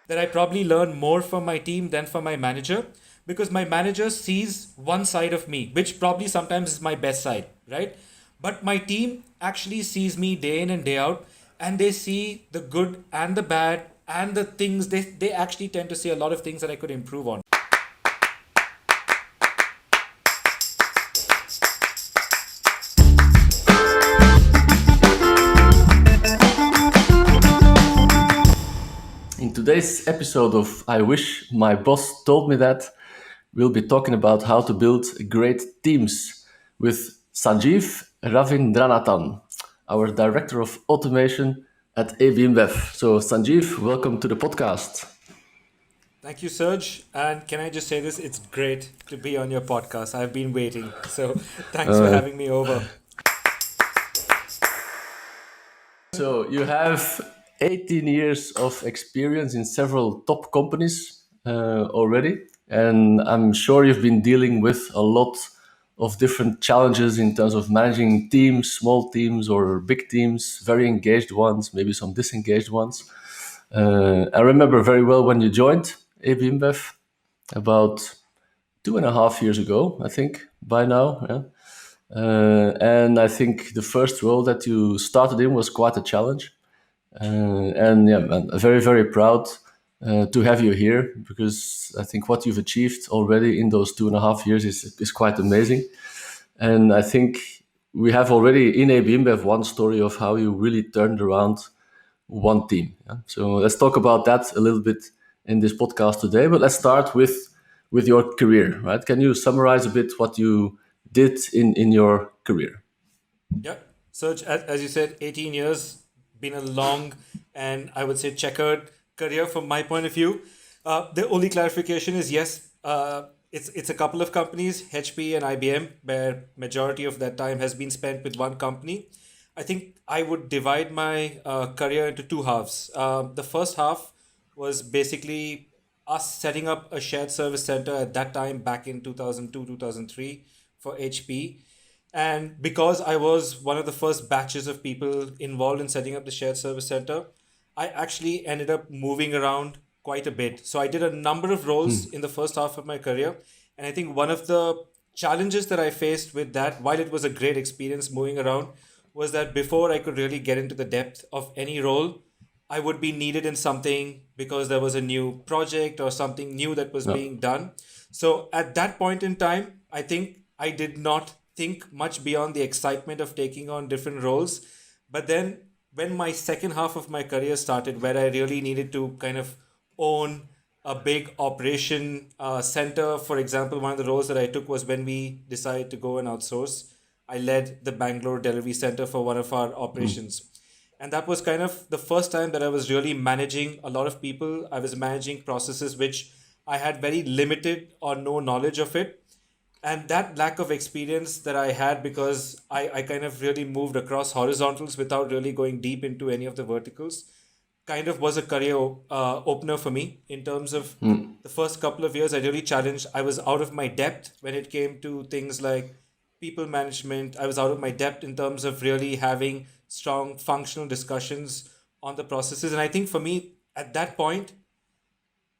that I probably learn more from my team than from my manager, because my manager sees one side of me, which probably sometimes is my best side, right? But my team actually sees me day in and day out, and they see the good and the bad and the things they actually tend to see a lot of things that I could improve on. In today's episode of I Wish My Boss Told Me That, we'll be talking about how to build great teams with Sanjeev Ravindranathan, our Director of Automation at ABInBev. So, Sanjeev, welcome to the podcast. Thank you, Serge. And can I just say this? It's great to be on your podcast. I've been waiting. So thanks for having me over. So, you have 18 years of experience in several top companies already, and I'm sure you've been dealing with a lot of different challenges in terms of managing teams, small teams or big teams, very engaged ones, maybe some disengaged ones. I remember very well when you joined AB InBev about 2.5 years ago, I think, by now. Yeah? And I think the first role that you started in was quite a challenge. And yeah, I'm very, very proud to have you here because I think what you've achieved already in those 2.5 years is quite amazing. And I think we have already in AB InBev one story of how you really turned around one team. Yeah? So let's talk about that a little bit in this podcast today. But let's start with your career, right? Can you summarize a bit what you did in your career? Yeah. So, as you said, 18 years, been a long and I would say checkered career from my point of view. The only clarification is yes, it's a couple of companies, HP and IBM, where majority of that time has been spent with one company. I think I would divide my career into two halves. The first half was basically us setting up a shared service center at that time back in 2002, 2003 for HP. And because I was one of the first batches of people involved in setting up the shared service center, I actually ended up moving around quite a bit. So I did a number of roles in the first half of my career. And I think one of the challenges that I faced with that, while it was a great experience moving around, was that before I could really get into the depth of any role, I would be needed in something because there was a new project or something new that was Yeah. being done. So at that point in time, I think I did not think much beyond the excitement of taking on different roles. But then when my second half of my career started, where I really needed to kind of own a big operation center, for example, one of the roles that I took was when we decided to go and outsource. I led the Bangalore delivery center for one of our operations. And that was kind of the first time that I was really managing a lot of people. I was managing processes which I had very limited or no knowledge of it. And that lack of experience that I had, because I kind of really moved across horizontals without really going deep into any of the verticals, kind of was a career opener for me in terms of the first couple of years. I really challenged. I was out of my depth when it came to things like people management. I was out of my depth in terms of really having strong functional discussions on the processes. And I think for me at that point,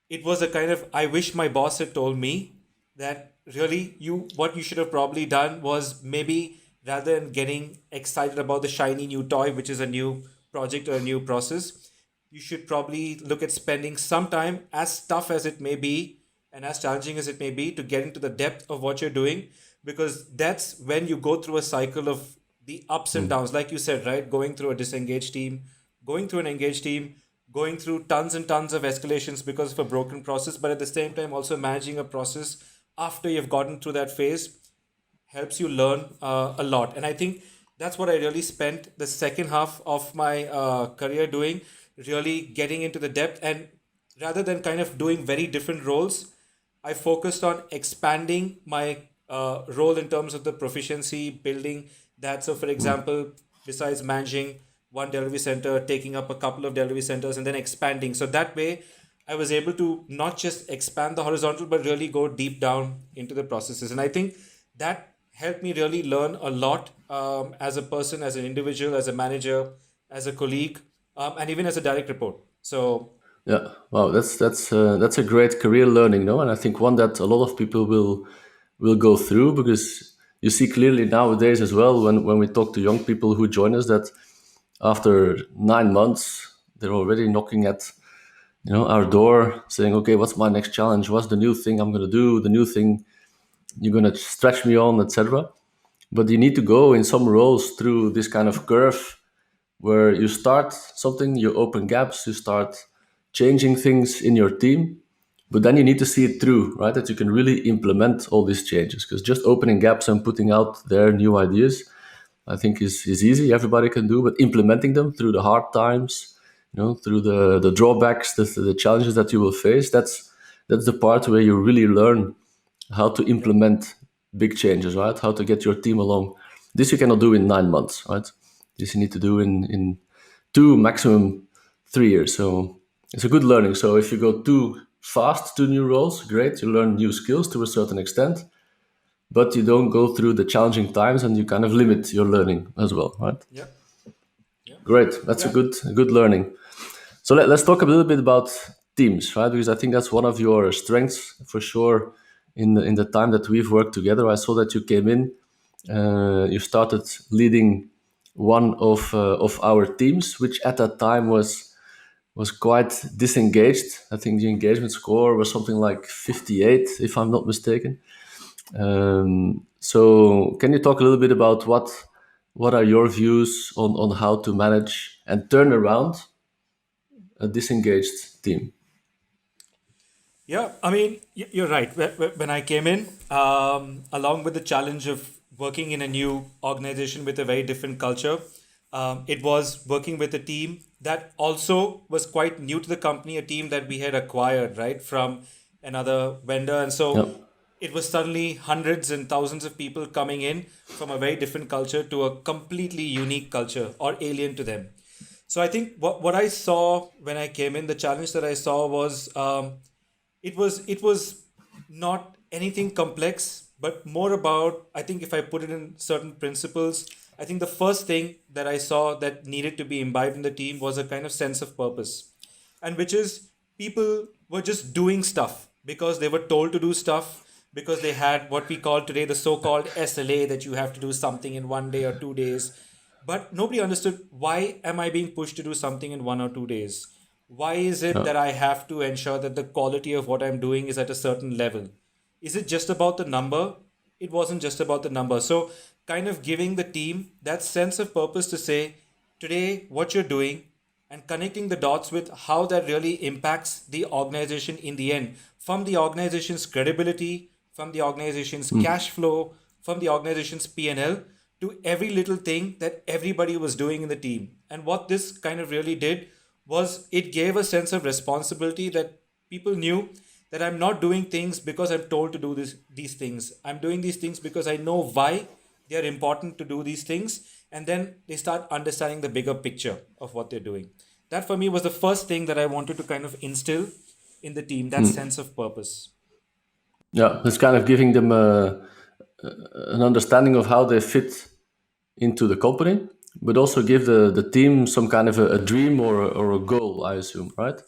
it was a kind of, I wish my boss had told me that really you what you should have probably done was, maybe rather than getting excited about the shiny new toy, which is a new project or a new process, you should probably look at spending some time, as tough as it may be and as challenging as it may be, to get into the depth of what you're doing, because that's when you go through a cycle of the ups and downs, like you said, right? Going through a disengaged team, going through an engaged team, going through tons and tons of escalations because of a broken process, but at the same time also managing a process after you've gotten through that phase helps you learn a lot. And I think that's what I really spent the second half of my career doing, really getting into the depth. And rather than kind of doing very different roles, I focused on expanding my role in terms of the proficiency, building that. So, for example, besides managing one delivery center, taking up a couple of delivery centers, and then expanding. So that way, I was able to not just expand the horizontal, but really go deep down into the processes. And I think that helped me really learn a lot as a person, as an individual, as a manager, as a colleague, and even as a direct report. So Yeah, wow, that's a great career learning, no? And I think one that a lot of people will go through, because you see clearly nowadays as well when we talk to young people who join us that after 9 months they're already knocking at our door saying, okay, what's my next challenge? What's the new thing I'm gonna do? The new thing you're gonna stretch me on, etc. But you need to go in some roles through this kind of curve where you start something, you open gaps, you start changing things in your team, but then you need to see it through, right? That you can really implement all these changes. Because just opening gaps and putting out their new ideas, I think is easy. Everybody can do, but implementing them through the hard times, through the drawbacks, the challenges that you will face. That's the part where you really learn how to Yep. implement big changes, right? How to get your team along. This you cannot do in 9 months, right? This you need to do in 2, maximum 3 years. So it's a good learning. So if you go too fast to new roles, great, you learn new skills to a certain extent, but you don't go through the challenging times and you kind of limit your learning as well, right? Yep. Yep. Great, that's Yeah. a good learning. So let's talk a little bit about teams, right? Because I think that's one of your strengths for sure. In the time that we've worked together, I saw that you came in, you started leading one of our teams, which at that time was quite disengaged. I think the engagement score was something like 58, if I'm not mistaken. So can you talk a little bit about what are your views on how to manage and turn around a disengaged team? Yeah, I mean, you're right. When I came in, along with the challenge of working in a new organization with a very different culture, it was working with a team that also was quite new to the company, a team that we had acquired, right, from another vendor. And Yeah, so it was suddenly hundreds and thousands of people coming in from a very different culture to a completely unique culture or alien to them. So I think what I saw when I came in, the challenge that I saw was it was not anything complex, but more about, I think if I put it in certain principles, I think the first thing that I saw that needed to be imbibed in the team was a kind of sense of purpose, and which is people were just doing stuff because they were told to do stuff, because they had what we call today the so-called SLA, that you have to do something in 1 day or 2 days. But nobody understood, why am I being pushed to do something in 1 or 2 days? Why is it yeah, that I have to ensure that the quality of what I'm doing is at a certain level? Is it just about the number? It wasn't just about the number. So, kind of giving the team that sense of purpose to say, today, what you're doing, and connecting the dots with how that really impacts the organization in the end, from the organization's credibility, from the organization's cash flow, from the organization's P&L, to every little thing that everybody was doing in the team. And what this kind of really did was it gave a sense of responsibility, that people knew that I'm not doing things because I'm told to do these things. I'm doing these things because I know why they are important to do these things. And then they start understanding the bigger picture of what they're doing. That for me was the first thing that I wanted to kind of instill in the team, that sense of purpose. yeah. It's kind of giving them an understanding of how they fit into the company, but also give the team some kind of a dream or a goal, I assume, right?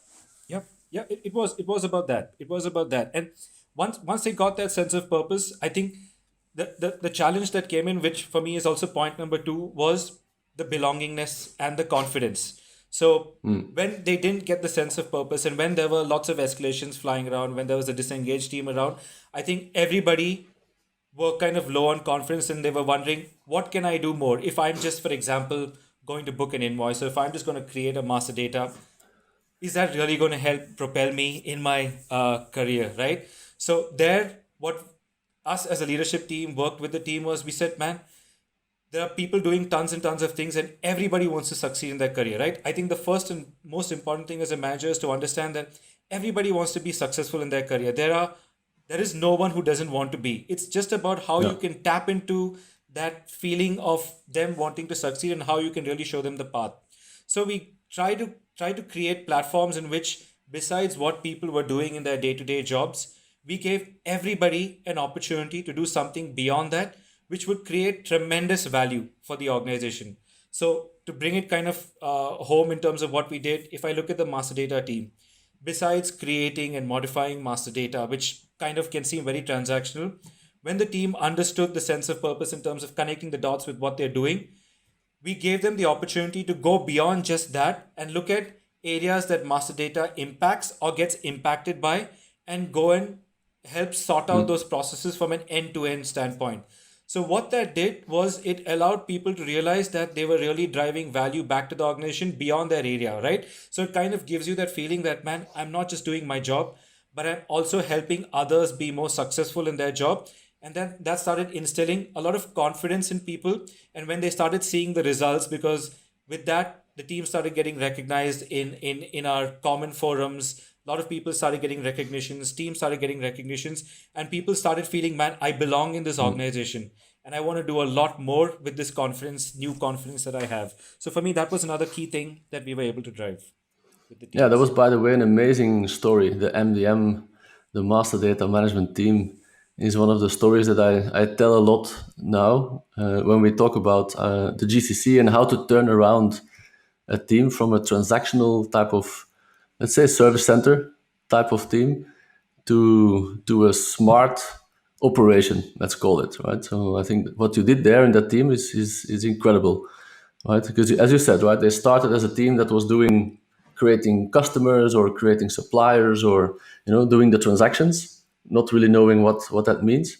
Yep. Yeah, it was about that. It was about that. And once they got that sense of purpose, I think the challenge that came in, which for me is also point number two, was the belongingness and the confidence. So when they didn't get the sense of purpose, and when there were lots of escalations flying around, when there was a disengaged team around, I think everybody were kind of low on confidence, and they were wondering, what can I do more? If I'm just, for example, going to book an invoice, or if I'm just going to create a master data, is that really going to help propel me in my career, right? So there, what us as a leadership team worked with the team was, we said, man, there are people doing tons and tons of things, and everybody wants to succeed in their career, right? I think the first and most important thing as a manager is to understand that everybody wants to be successful in their career. There is no one who doesn't want to be. It's just about how Yeah, you can tap into that feeling of them wanting to succeed, and how you can really show them the path. So we try to create platforms in which, besides what people were doing in their day-to-day jobs, we gave everybody an opportunity to do something beyond that, which would create tremendous value for the organization. So to bring it kind of home in terms of what we did, if I look at the master data team, besides creating and modifying master data, which kind of can seem very transactional, when the team understood the sense of purpose in terms of connecting the dots with what they're doing, we gave them the opportunity to go beyond just that and look at areas that master data impacts or gets impacted by, and go and help sort out those processes from an end to end standpoint. So, what that did was it allowed people to realize that they were really driving value back to the organization beyond their area, right? So, it kind of gives you that feeling that, man, I'm not just doing my job, but I'm also helping others be more successful in their job. And then that started instilling a lot of confidence in people. And when they started seeing the results, because with that, the team started getting recognized in our common forums. A lot of people started getting recognitions, teams started getting recognitions, and people started feeling, man, I belong in this organization. And I want to do a lot more with this confidence, new confidence that I have. So for me, that was another key thing that we were able to drive with the Yeah, that was, teams. by the way, an amazing story. The MDM, the Master Data Management Team, is one of the stories that I tell a lot now when we talk about the GCC and how to turn around a team from a transactional type of, let's say, service center type of team to a smart operation, let's call it, right? So I think what you did there in that team is incredible, right? Because as you said, right, they started as a team that was doing creating customers or creating suppliers or doing the transactions, not really knowing what that means.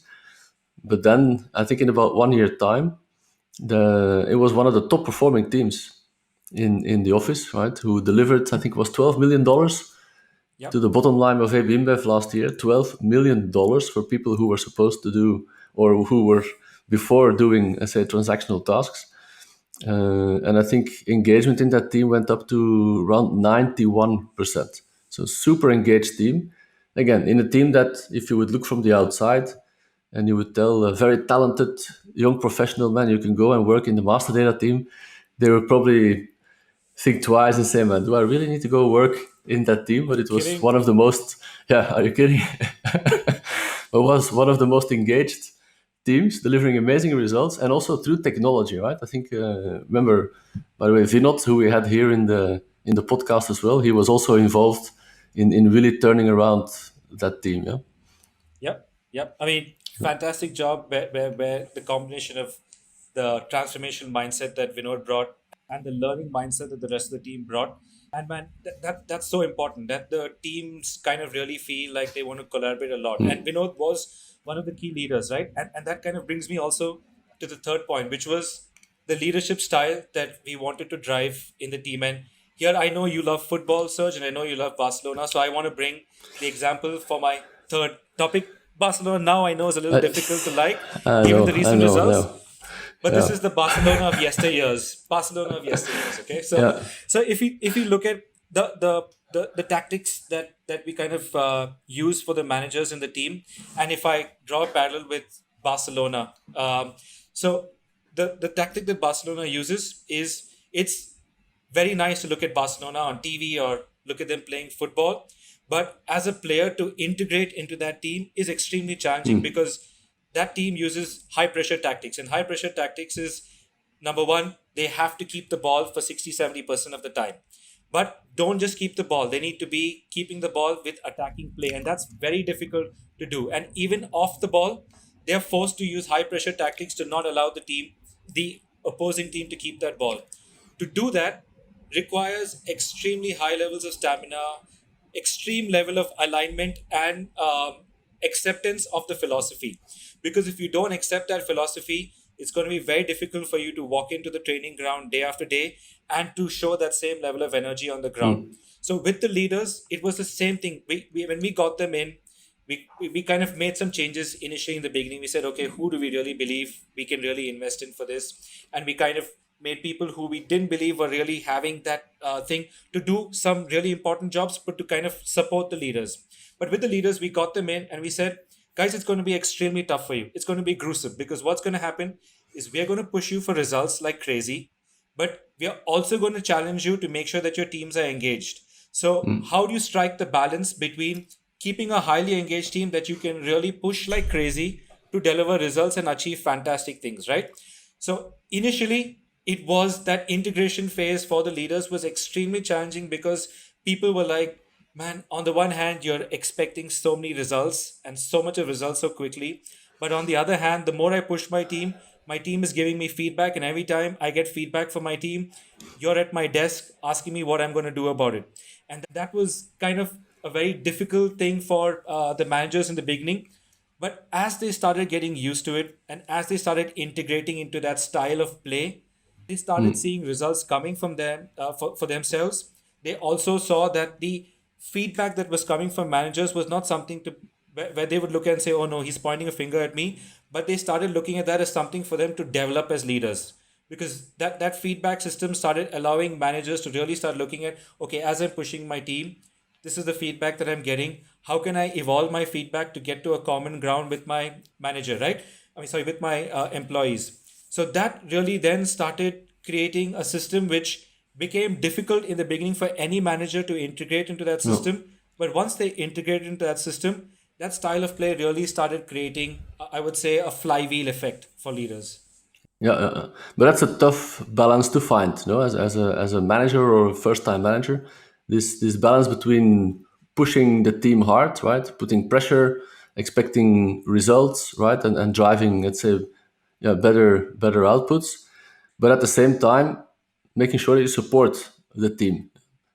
But then I think in about 1 year time, it was one of the top performing teams in the office, right? Who delivered, I think it was $12 million to Yep. the bottom line of ABInBev last year. $12 million for people who were supposed to do or who were before doing, let's say, transactional tasks. And I think engagement in that team went up to around 91%. So super engaged team. Again, in a team that, if you would look from the outside and you would tell a very talented young professional man, you can go and work in the master data team, they would probably think twice and say, man, do I really need to go work in that team? Are But you it was kidding? one of the most, yeah, are you kidding? It was one of the most engaged teams, delivering amazing results, and also through technology, right? I think, remember, by the way, Vinod, who we had here in the podcast as well, he was also involved in really turning around that team. Yeah. Yep, yep. I mean, fantastic job where the combination of the transformational mindset that Vinod brought and the learning mindset that the rest of the team brought. And man, that's so important that the teams kind of really feel like they want to collaborate a lot. And Vinod was one of the key leaders, right? And that kind of brings me also to the third point, which was the leadership style that we wanted to drive in the team. And here I know you love football, Serge, and I know you love Barcelona. So I want to bring the example for my third topic. Barcelona now I know is a little I, difficult to like, I given the know, I recent know, results. no. But this Yeah, is the Barcelona of yesteryears. Barcelona of yesteryears. Okay, so yeah. so if you look at the tactics that we kind of use for the managers in the team, and if I draw a parallel with Barcelona, so the tactic that Barcelona uses is it's very nice to look at Barcelona on TV or look at them playing football. But as a player to integrate into that team is extremely challenging because that team uses high pressure tactics. And high pressure tactics is number one, they have to keep the ball for 60-70% of the time. But don't just keep the ball. They need to be keeping the ball with attacking play. And that's very difficult to do. And even off the ball, they're forced to use high pressure tactics to not allow the opposing team to keep that ball. To do that requires extremely high levels of stamina, extreme level of alignment, and acceptance of the philosophy. Because if you don't accept that philosophy, it's going to be very difficult for you to walk into the training ground day after day and to show that same level of energy on the ground. So with the leaders, it was the same thing. We when we got them in, we kind of made some changes initially in the beginning. We said, okay, who do we really believe we can really invest in for this? And we kind of made people who we didn't believe were really having that thing to do some really important jobs, but to kind of support the leaders. But with the leaders, we got them in and we said, guys, it's going to be extremely tough for you. It's going to be gruesome because what's going to happen is we're going to push you for results like crazy, but we are also going to challenge you to make sure that your teams are engaged. So, how do you strike the balance between keeping a highly engaged team that you can really push like crazy to deliver results and achieve fantastic things, right? So, initially, it was that integration phase for the leaders was extremely challenging because people were like, Man, on the one hand, you're expecting so many results and so much of results so quickly. But on the other hand, the more I push my team is giving me feedback. And every time I get feedback from my team, you're at my desk asking me what I'm going to do about it. And that was kind of a very difficult thing for the managers in the beginning. But as they started getting used to it and as they started integrating into that style of play, they started Mm. seeing results coming from them for themselves. They also saw that the feedback that was coming from managers was not something to where they would look and say, "Oh no, he's pointing a finger at me," but they started looking at that as something for them to develop as leaders, because that feedback system started allowing managers to really start looking at, okay, as I'm pushing my team, this is the feedback that I'm getting. How can I evolve my feedback to get to a common ground with my manager, right? I mean, sorry, with my employees. So that really then started creating a system which became difficult in the beginning for any manager to integrate into that No. system. But once they integrated into that system, that style of play really started creating, I would say, a flywheel effect for leaders. Yeah, but that's a tough balance to find, no? As a manager or a first time manager, this balance between pushing the team hard, right, putting pressure, expecting results, right, and driving, let's say, yeah, better outputs, but at the same time making sure that you support the team.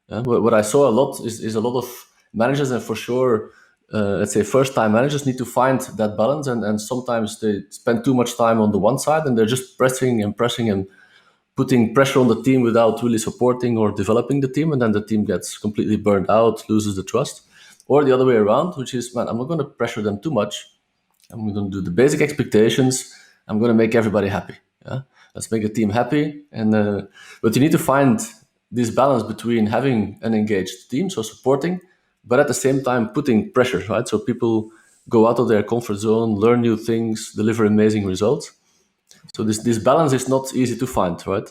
What I saw a lot is a lot of managers, and for sure, let's say first time managers need to find that balance, and sometimes they spend too much time on the one side and they're just pressing and putting pressure on the team without really supporting or developing the team, and then the team gets completely burned out, loses the trust. Or the other way around, which is, man, I'm not going to pressure them too much. I'm going to do the basic expectations. I'm going to make everybody happy. Yeah? Let's make the team happy. But you need to find this balance between having an engaged team, so supporting, but at the same time putting pressure, right? So people go out of their comfort zone, learn new things, deliver amazing results. So this balance is not easy to find, right?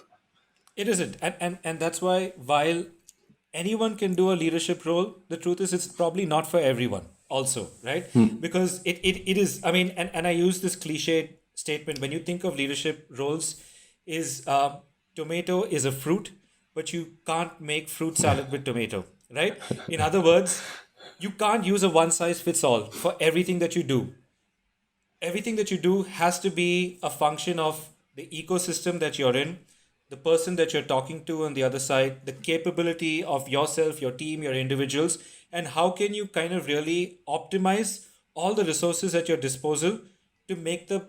It isn't. And that's why, while anyone can do a leadership role, the truth is it's probably not for everyone also, right? Because it is, I mean, and I use this cliched statement when you think of leadership roles is tomato is a fruit, but you can't make fruit salad with tomato, right? In other words, you can't use a one size fits all for everything that you do. Everything that you do has to be a function of the ecosystem that you're in, the person that you're talking to on the other side, the capability of yourself, your team, your individuals, and how can you kind of really optimize all the resources at your disposal to make the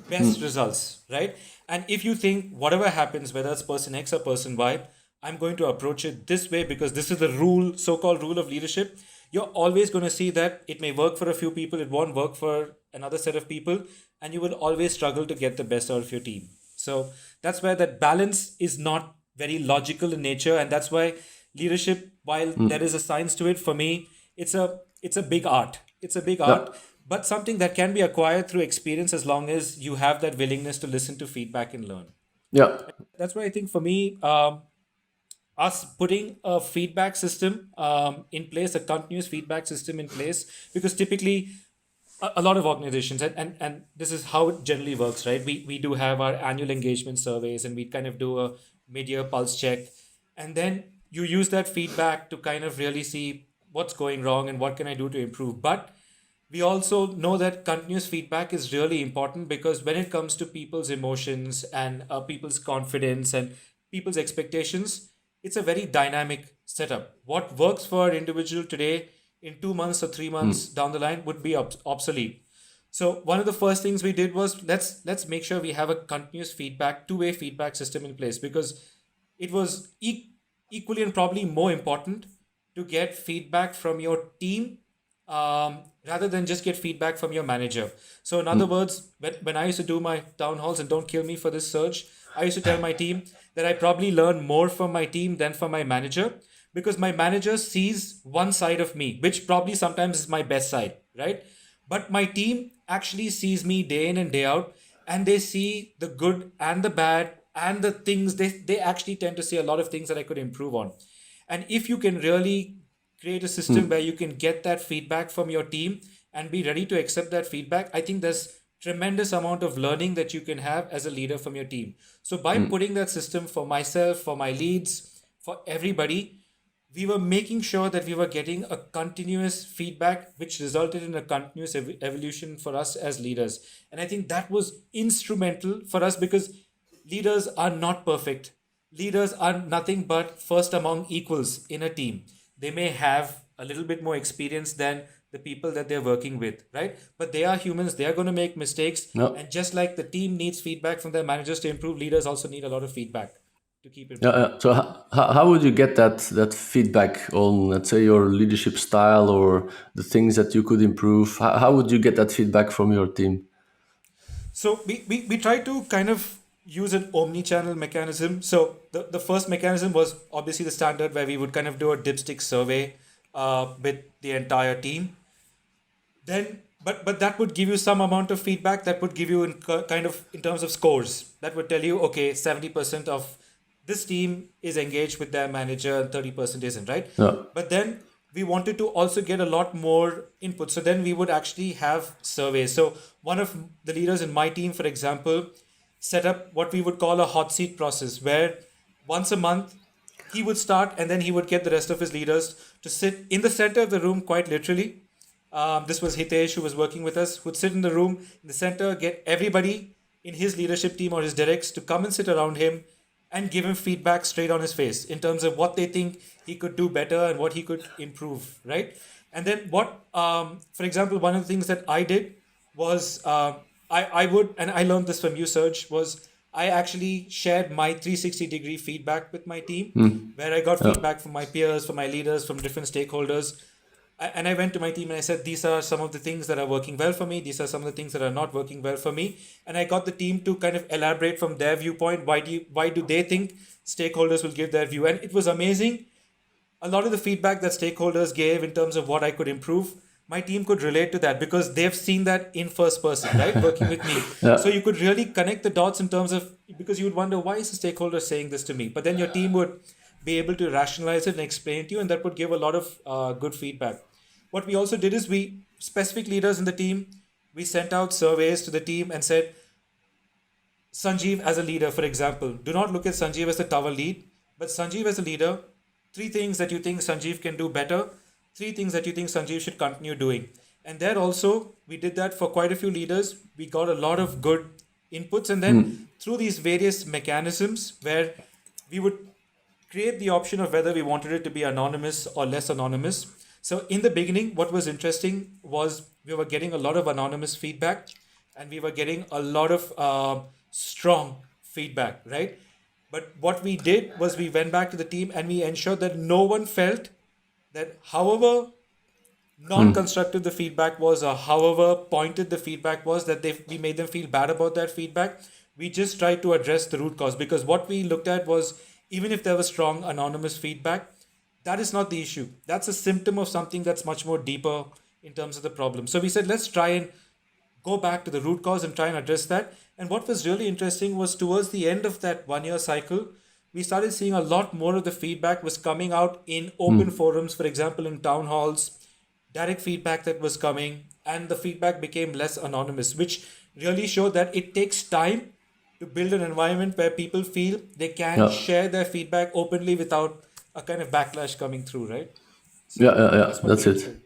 best results, right? And if you think whatever happens, whether it's person X or person Y, I'm going to approach it this way because this is the rule, so called rule of leadership, you're always going to see that it may work for a few people, it won't work for another set of people, and you will always struggle to get the best out of your team. So that's where that balance is not very logical in nature, and that's why leadership, while there is a science to it, for me, it's a big art. It's a big Yeah, art, but something that can be acquired through experience as long as you have that willingness to listen to feedback and learn. yeah, That's why I think for me, us putting a feedback system in place, a continuous feedback system in place, because typically a lot of organizations, and this is how it generally works, right? We do have our annual engagement surveys and we kind of do a mid-year pulse check, and then you use that feedback to kind of really see what's going wrong and what can I do to improve. But we also know that continuous feedback is really important, because when it comes to people's emotions and people's confidence and people's expectations, it's a very dynamic setup. What works for an individual today, in 2 months or 3 months down the line, would be obsolete. So one of the first things we did was, let's make sure we have a continuous feedback, two-way feedback system in place, because it was equally and probably more important to get feedback from your team, rather than just get feedback from your manager. So, in other words, when I used to do my town halls, and don't kill me for this, Serge, I used to tell my team that I probably learn more from my team than from my manager, because my manager sees one side of me, which probably sometimes is my best side, right? But my team actually sees me day in and day out, and they see the good and the bad and the things. They actually tend to see a lot of things that I could improve on. And if you can really create a system where you can get that feedback from your team and be ready to accept that feedback, I think there's tremendous amount of learning that you can have as a leader from your team. So by putting that system for myself, for my leads, for everybody, we were making sure that we were getting a continuous feedback, which resulted in a continuous evolution for us as leaders. And I think that was instrumental for us because leaders are not perfect. Leaders are nothing but first among equals in a team. They may have a little bit more experience than the people that they're working with, right? But they are humans, they are going to make mistakes. No. And just like the team needs feedback from their managers to improve, leaders also need a lot of feedback to keep Yeah, improving. yeah. So how would you get that feedback on, let's say, your leadership style or the things that you could improve? How would you get that feedback from your team? So we try to kind of use an omni-channel mechanism. So the first mechanism was obviously the standard where we would kind of do a dipstick survey with the entire team. Then, but that would give you some amount of feedback that would give you kind of in terms of scores. That would tell you, okay, 70% of this team is engaged with their manager and 30% isn't, right? Yeah. But then we wanted to also get a lot more input. So then we would actually have surveys. So one of the leaders in my team, for example, set up what we would call a hot seat process, where once a month he would start and then he would get the rest of his leaders to sit in the center of the room, quite literally. This was Hitesh, who was working with us, would sit in the room in the center, get everybody in his leadership team or his directs to come and sit around him and give him feedback straight on his face in terms of what they think he could do better and what he could improve, right? And then for example, one of the things that I did was I would, and I learned this from you, Serge, was I actually shared my 360-degree feedback with my team, where I got Yeah. feedback from my peers, from my leaders, from different stakeholders. And I went to my team and I said, these are some of the things that are working well for me. These are some of the things that are not working well for me. And I got the team to kind of elaborate from their viewpoint. Why do they think stakeholders will give their view? And it was amazing. A lot of the feedback that stakeholders gave in terms of what I could improve, my team could relate to that because they've seen that in first person, right? Working with me. Yeah. So you could really connect the dots in terms of, because you would wonder, why is the stakeholder saying this to me? But then your team would be able to rationalize it and explain it to you, and that would give a lot of good feedback. What we also did is we, specific leaders in the team, we sent out surveys to the team and said, Sanjeev as a leader, for example, do not look at Sanjeev as the tower lead, but Sanjeev as a leader, three things that you think Sanjeev can do better, three things that you think Sanjeev should continue doing. And there also, we did that for quite a few leaders. We got a lot of good inputs. And then through these various mechanisms where we would create the option of whether we wanted it to be anonymous or less anonymous. So in the beginning, what was interesting was we were getting a lot of anonymous feedback and we were getting a lot of strong feedback, right? But what we did was we went back to the team and we ensured that no one felt that however non-constructive the feedback was or however pointed the feedback was, that we made them feel bad about that feedback. We just tried to address the root cause, because what we looked at was, even if there was strong anonymous feedback, that is not the issue. That's a symptom of something that's much more deeper in terms of the problem. So we said, let's try and go back to the root cause and try and address that. And what was really interesting was towards the end of that 1 year cycle, we started seeing a lot more of the feedback was coming out in open forums, for example, in town halls, direct feedback that was coming, and the feedback became less anonymous, which really showed that it takes time to build an environment where people feel they can Yeah. share their feedback openly without a kind of backlash coming through, right? Yeah. So Yeah. Yeah. that's what we That's it. did.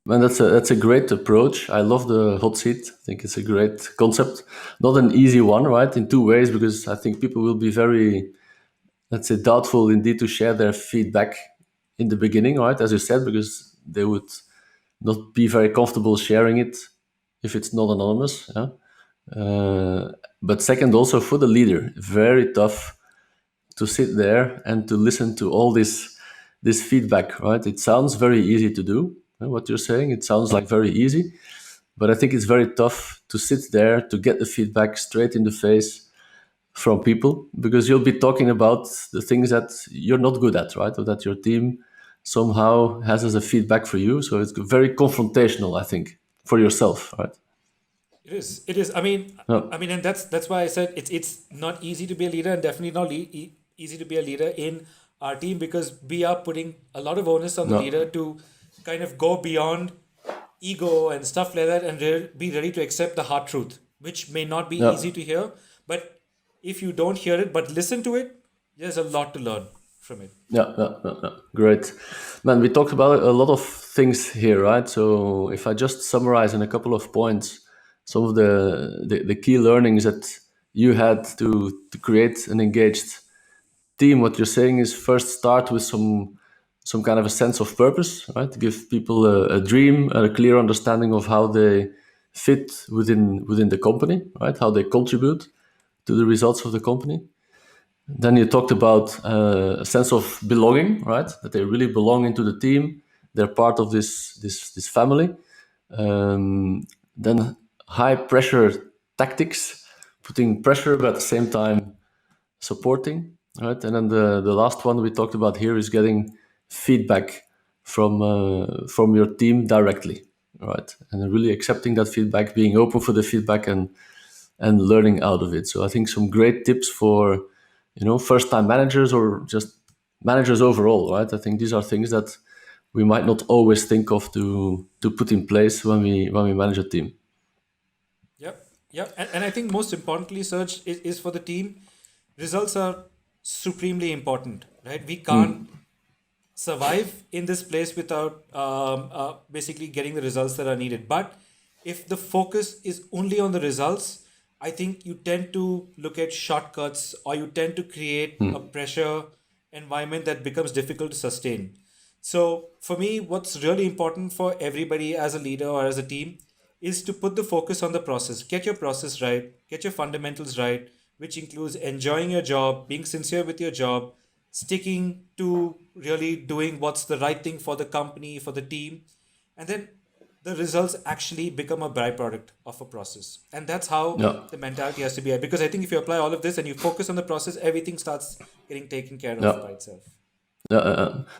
Man, that's a great approach. I love the hot seat. I think it's a great concept. Not an easy one, right? In two ways, because I think people will be very, let's say, doubtful indeed to share their feedback in the beginning, right? As you said, because they would not be very comfortable sharing it if it's not anonymous. Yeah? But second, also for the leader, very tough to sit there and to listen to all this feedback, right? It sounds very easy to do. What you're saying, it sounds like very easy, but I think it's very tough to sit there to get the feedback straight in the face from people, because you'll be talking about the things that you're not good at, right? Or that your team somehow has as a feedback for you. So it's very confrontational, I think, for yourself, right? It is. It is. I mean, No. and that's why I said it's not easy to be a leader, and definitely not easy to be a leader in our team, because we are putting a lot of onus on the No. leader to kind of go beyond ego and stuff like that, and be ready to accept the hard truth, which may not be No. easy to hear. But if you don't hear it but listen to it, there's a lot to learn from it. Yeah. Great. Man, we talked about a lot of things here, right? So if I just summarize in a couple of points, some of the key learnings that you had to create an engaged team, what you're saying is first start with some kind of a sense of purpose, right? To give people a dream and a clear understanding of how they fit within the company, right? How they contribute to the results of the company. Then you talked about a sense of belonging, right? That they really belong into the team. They're part of this family. Then high pressure tactics, putting pressure but at the same time supporting, right? And then the last one we talked about here is getting feedback from your team directly, right? And then really accepting that feedback, being open for the feedback, and learning out of it. So I think some great tips for first time managers or just managers overall, right? I think these are things that we might not always think of to put in place when we manage a team. Yep. Yep. And I think most importantly, Serge, is for the team, results are supremely important, right? We can't survive in this place without basically getting the results that are needed. But if the focus is only on the results, I think you tend to look at shortcuts, or you tend to create a pressure environment that becomes difficult to sustain. So, for me, what's really important for everybody as a leader or as a team is to put the focus on the process. Get your process right, get your fundamentals right, which includes enjoying your job, being sincere with your job, sticking to really doing what's the right thing for the company, for the team, and then the results actually become a byproduct of a process. And that's how Yeah. the mentality has to be. Because I think if you apply all of this and you focus on the process, everything starts getting taken care of Yeah. by itself.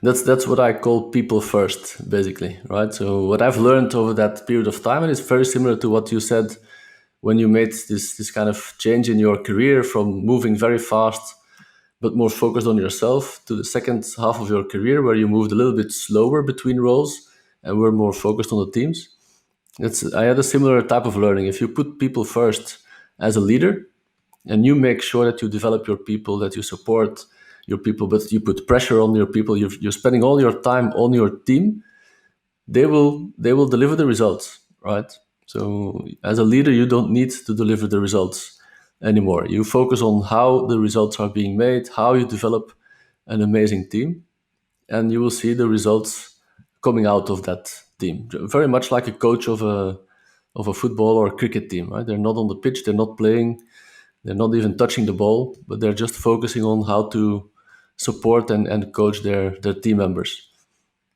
That's what I call people first, basically, right? So what I've learned over that period of time, and it's very similar to what you said when you made this kind of change in your career from moving very fast but more focused on yourself to the second half of your career where you moved a little bit slower between roles and were more focused on the teams. I had a similar type of learning. If you put people first as a leader, and you make sure that you develop your people, that you support your people, but you put pressure on your people. You're spending all your time on your team. They will deliver the results, right? So as a leader, you don't need to deliver the results anymore. You focus on how the results are being made, how you develop an amazing team, and you will see the results coming out of that team. Very much like a coach of a football or cricket team, right? They're not on the pitch, they're not playing, they're not even touching the ball, but they're just focusing on how to support and coach their team members.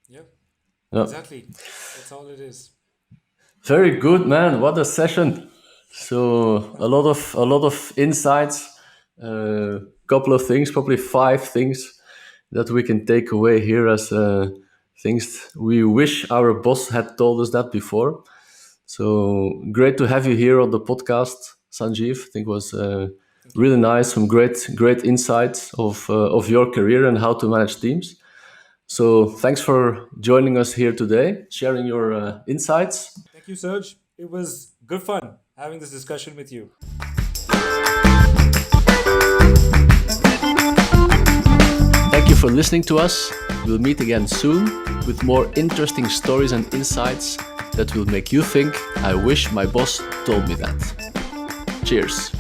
Yep, Yeah. exactly. That's all it is. Very good, man. What a session. So a lot of insights, a couple of things, probably 5 things that we can take away here as things we wish our boss had told us that before. So great to have you here on the podcast, Sanjeev. I think it was Thank you. really nice. Some great insights of your career and how to manage teams. So thanks for joining us here today, sharing your insights. Thank you, Serge. It was good fun having this discussion with you. Thank you for listening to us. We'll meet again soon with more interesting stories and insights that will make you think, I wish my boss told me that. Cheers.